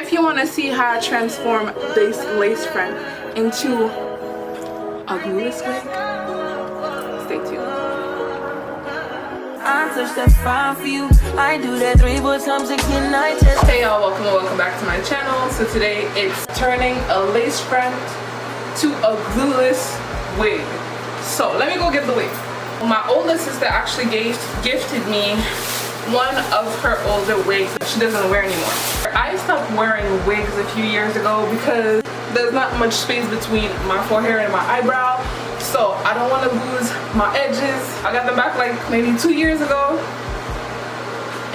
if you want to see how I transform this lace front into a glueless wig, stay tuned. I touch that fire for you. I do that 3 4 times again. I just. Hey y'all, welcome back to my channel. So today it's turning a lace front to a glueless wig. So let me go get the wig. My older sister actually gifted me one of her older wigs that she doesn't wear anymore. I stopped wearing wigs a few years ago because there's not much space between my forehead and my eyebrow, so I don't want to lose my edges. I got them back like maybe 2 years ago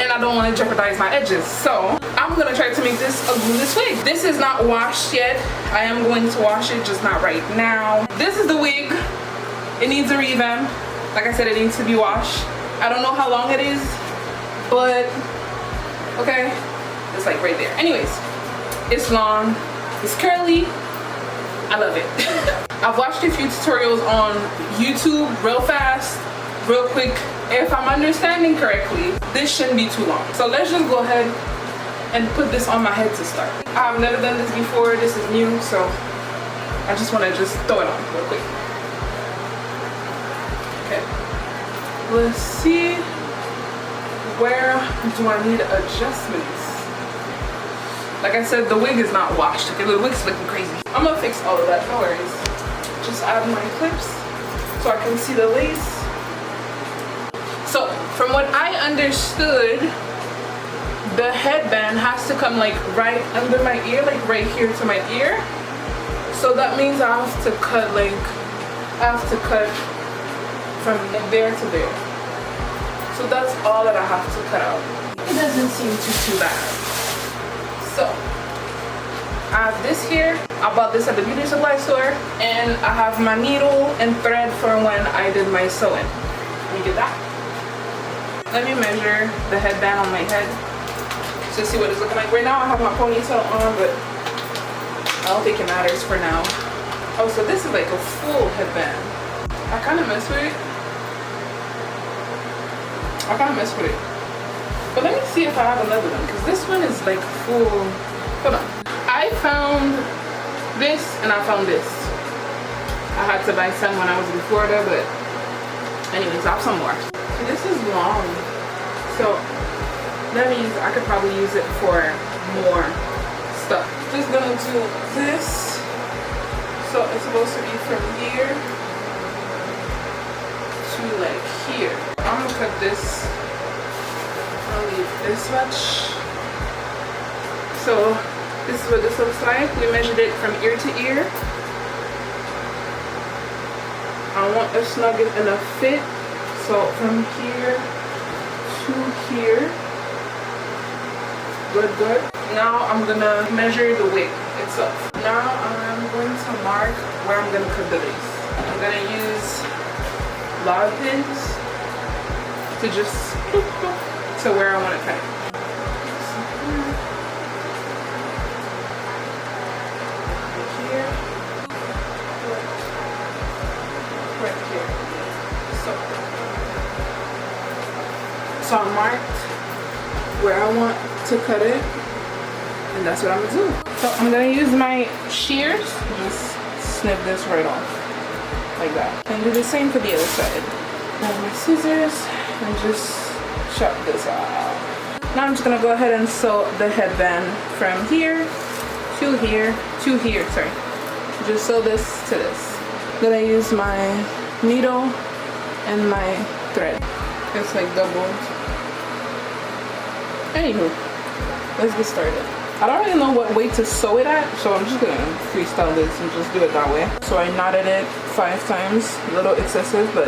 and I don't want to jeopardize my edges, so I'm gonna try to make this a glueless wig. This is not washed yet. I am going to wash it, just not right now. This is the wig. It needs a revamp. Like I said, it needs to be washed. I don't know how long it is, but okay, it's like right there. Anyways, it's long, it's curly, I love it. I've watched a few tutorials on YouTube real fast, real quick. If I'm understanding correctly, this shouldn't be too long. So let's just go ahead and put this on my head to start. I've never done this before, this is new, so I just want to just throw it on real quick. Okay, let's see. Where do I need adjustments? Like I said, the wig is not washed. Okay, the wig's looking crazy. I'm gonna fix all of that, no worries. Just add my clips so I can see the lace. So, from what I understood, the headband has to come like right under my ear, like right here to my ear. So that means I have to cut from there to there. So that's all that I have to cut out. It doesn't seem too bad. So I have this here. I bought this at the beauty supply store, and I have my needle and thread for when I did my sewing. Let me get that. Let me measure the headband on my head to see what it's looking like. Right now I have my ponytail on, but I don't think it matters for now. Oh, so this is like a full headband. I kind of mess with it. But let me see if I have another one, because this one is like full. Hold on. I found this and I found this. I had to buy some when I was in Florida, but anyways, I have some more. This is long, so that means I could probably use it for more stuff. Just gonna do this. So it's supposed to be from here to like here. I'm gonna cut this. I'll leave this much. So this is what this looks like. We measured it from ear to ear. I want a snug enough fit. So from here to here. Good. Now I'm gonna measure the wig itself. Now I'm going to mark where I'm gonna cut the lace. I'm gonna use log pins to just to where I want to cut it. Right here. So I marked where I want to cut it, and that's what I'm gonna do. So I'm gonna use my shears, just snip this right off, like that. And do the same for the other side. Grab my scissors and just chop this out. Now I'm just gonna go ahead and sew the headband from here to here to here. Sorry. Just sew this to this. Then I use my needle and my thread. It's like doubled. Anywho, let's get started. I don't really know what way to sew it at, so I'm just gonna freestyle this and just do it that way. So I knotted it 5 times, a little excessive, but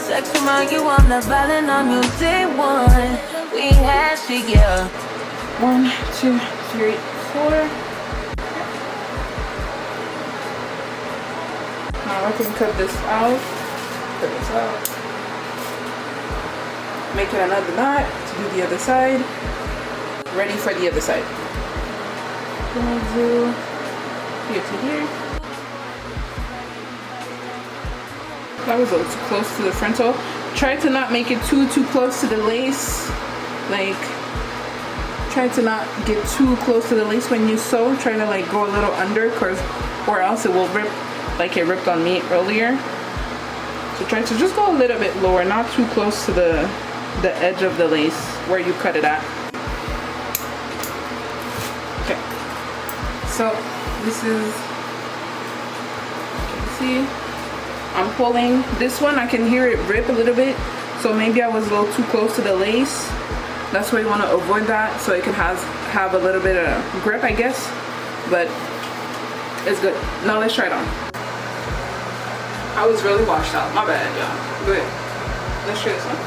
Sex remind you I'm not violent on you day one. We had shit, yeah. 1, 2, 3, 4. Now I can cut this out. Make it another knot to do the other side. Ready for the other side. Gonna do here to here. That was a little too close to the frontal. Try to not make it too close to the lace. Like Try to not get too close to the lace when you sew. Try to like go a little under, or else it will rip like it ripped on me earlier. So try to just go a little bit lower, not too close to the edge of the lace where you cut it at. Okay. So this is, see, I'm pulling this one. I can hear it rip a little bit, so maybe I was a little too close to the lace. That's why you want to avoid that, so it can have a little bit of grip, I guess, but it's good. Now let's try it on. I was really washed out, my bad, y'all. Good. Let's try this one.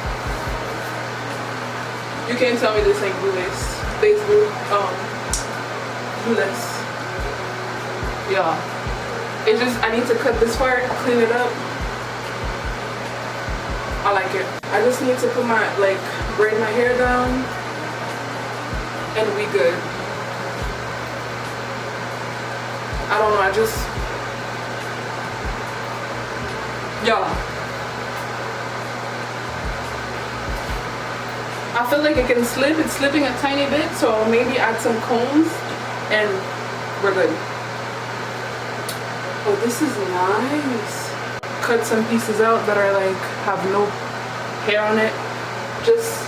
You can't tell me this ain't Glueless. Glueless. Yeah. It just, I need to cut this part, clean it up. I like it. I just need to put my, like, braid my hair down and we good. I don't know, I just, y'all, I feel like it can slip. It's slipping a tiny bit, so maybe add some combs and we're good. Oh, this is nice. Cut some pieces out that are like have no hair on it. Just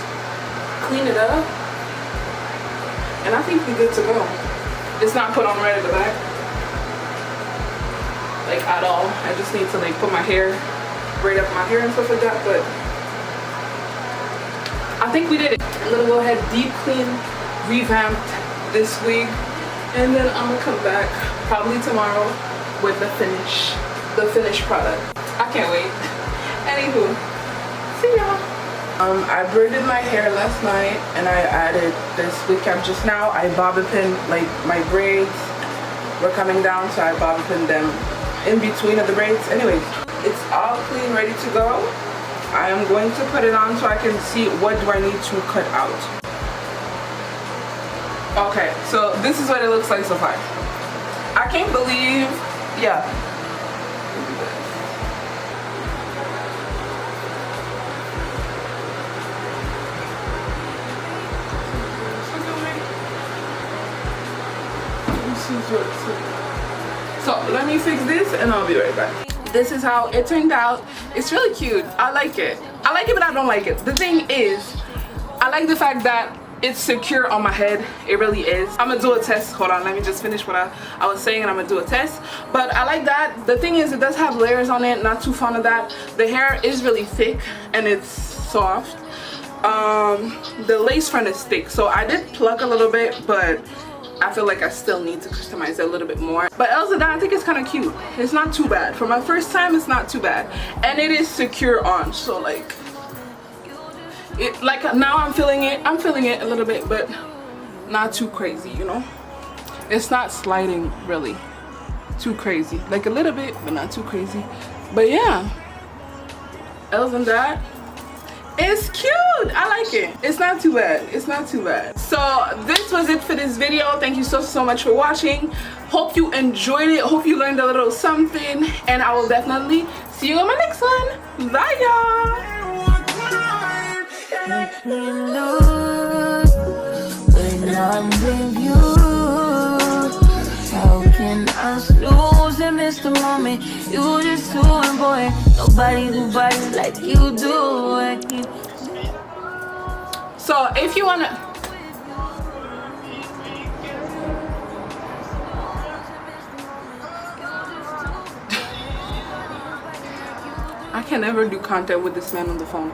clean it up and I think we're good to go. It's not put on right at the back, like at all. I just need to like put my hair, braid up my hair and stuff like that, but I think we did it. I'm gonna go ahead, deep clean, revamp this wig, and then I'm gonna come back probably tomorrow with the finished product. I can't wait. Anywho, see y'all. I braided my hair last night and I added this wig cap just now. I bobby pinned, like my braids were coming down, so I bobby pinned them in between of the braids. Anyways, it's all clean, ready to go. I am going to put it on so I can see what do I need to cut out. Okay, so this is what it looks like so far. I can't believe, yeah. So let me fix this and I'll be right back. This is how it turned out. It's really cute. I like it. I like it, but I don't like it. The thing is, I like the fact that it's secure on my head. It really is. I'm gonna do a test. Hold on, let me just finish what I was saying and I'm gonna do a test. But I like that. The thing is, it does have layers on it. Not too fond of that. The hair is really thick and it's soft. The lace front is thick, so I did pluck a little bit, but I feel like I still need to customize it a little bit more. But else than that, I think it's kind of cute. It's not too bad. For my first time, it's not too bad. And it is secure on, so like, it, like now I'm feeling it a little bit, but not too crazy, you know? It's not sliding really too crazy. Like a little bit, but not too crazy. But yeah, else than that, it's cute. I like it. It's not too bad. It's not too bad. So this was it for this video. Thank you so much for watching. Hope you enjoyed it. Hope you learned a little something, and I will definitely see you in my next one. Bye, y'all. How can I snooze and miss the moment? You just too important. Nobody who body like you do. So if you wanna, I can never do content with this man on the phone.